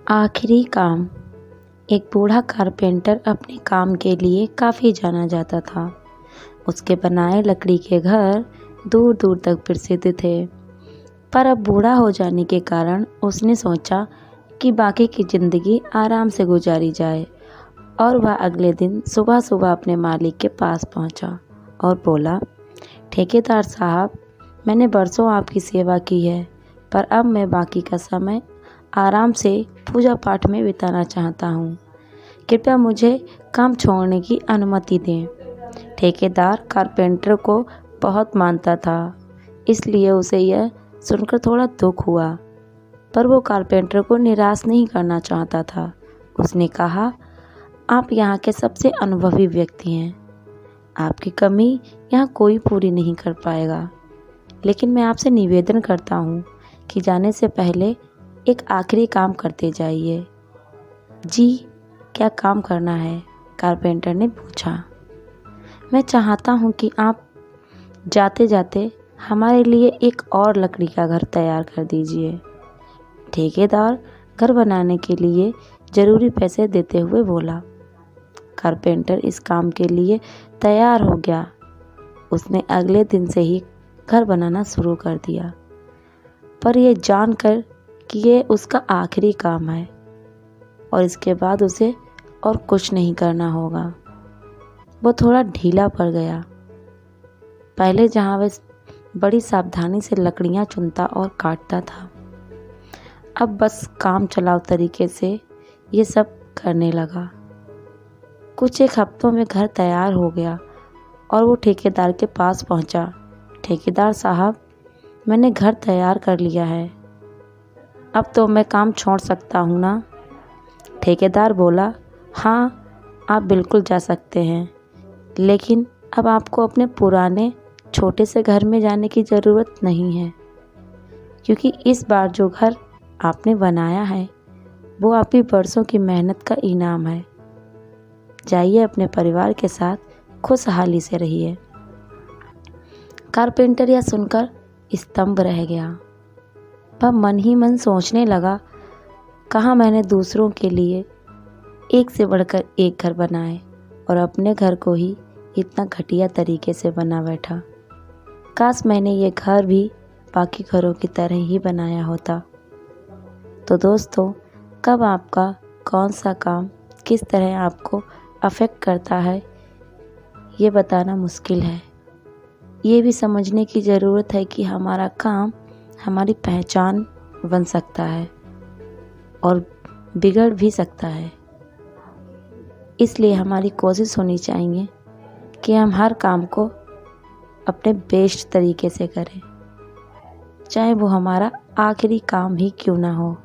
आखिरी काम। एक बूढ़ा कारपेंटर अपने काम के लिए काफ़ी जाना जाता था। उसके बनाए लकड़ी के घर दूर दूर तक प्रसिद्ध थे। पर अब बूढ़ा हो जाने के कारण उसने सोचा कि बाकी की ज़िंदगी आराम से गुजारी जाए और वह अगले दिन सुबह सुबह अपने मालिक के पास पहुंचा और बोला, ठेकेदार साहब, मैंने बरसों आपकी सेवा की है, पर अब मैं बाकी का समय आराम से पूजा पाठ में बिताना चाहता हूँ। कृपया मुझे काम छोड़ने की अनुमति दें। ठेकेदार कारपेंटर को बहुत मानता था, इसलिए उसे यह सुनकर थोड़ा दुख हुआ, पर वो कारपेंटर को निराश नहीं करना चाहता था। उसने कहा, आप यहाँ के सबसे अनुभवी व्यक्ति हैं। आपकी कमी यहाँ कोई पूरी नहीं कर पाएगा, लेकिन मैं आपसे निवेदन करता हूँ कि जाने से पहले एक आखिरी काम करते जाइए। जी, क्या काम करना है? कारपेंटर ने पूछा। मैं चाहता हूँ कि आप जाते जाते हमारे लिए एक और लकड़ी का घर तैयार कर दीजिए। ठेकेदार घर बनाने के लिए ज़रूरी पैसे देते हुए बोला। कारपेंटर इस काम के लिए तैयार हो गया। उसने अगले दिन से ही घर बनाना शुरू कर दिया, पर यह जानकर कि ये उसका आखिरी काम है और इसके बाद उसे और कुछ नहीं करना होगा, वो थोड़ा ढीला पड़ गया। पहले जहाँ वह बड़ी सावधानी से लकड़ियाँ चुनता और काटता था, अब बस काम चलाऊ तरीके से ये सब करने लगा। कुछ एक हफ्तों में घर तैयार हो गया और वो ठेकेदार के पास पहुंचा। ठेकेदार साहब, मैंने घर तैयार कर लिया है, अब तो मैं काम छोड़ सकता हूँ ना? ठेकेदार बोला, हाँ, आप बिल्कुल जा सकते हैं, लेकिन अब आपको अपने पुराने छोटे से घर में जाने की ज़रूरत नहीं है, क्योंकि इस बार जो घर आपने बनाया है वो आपकी बरसों की मेहनत का इनाम है। जाइए, अपने परिवार के साथ खुशहाली से रहिए। कारपेंटर यह सुनकर स्तंभ रह गया। वह मन ही मन सोचने लगा, कहाँ मैंने दूसरों के लिए एक से बढ़कर एक घर बनाए और अपने घर को ही इतना घटिया तरीके से बना बैठा। काश मैंने ये घर भी बाकी घरों की तरह ही बनाया होता। तो दोस्तों, कब आपका कौन सा काम किस तरह आपको अफेक्ट करता है, ये बताना मुश्किल है। ये भी समझने की ज़रूरत है कि हमारा काम हमारी पहचान बन सकता है और बिगड़ भी सकता है। इसलिए हमारी कोशिश होनी चाहिए कि हम हर काम को अपने बेस्ट तरीके से करें, चाहे वो हमारा आखिरी काम ही क्यों ना हो।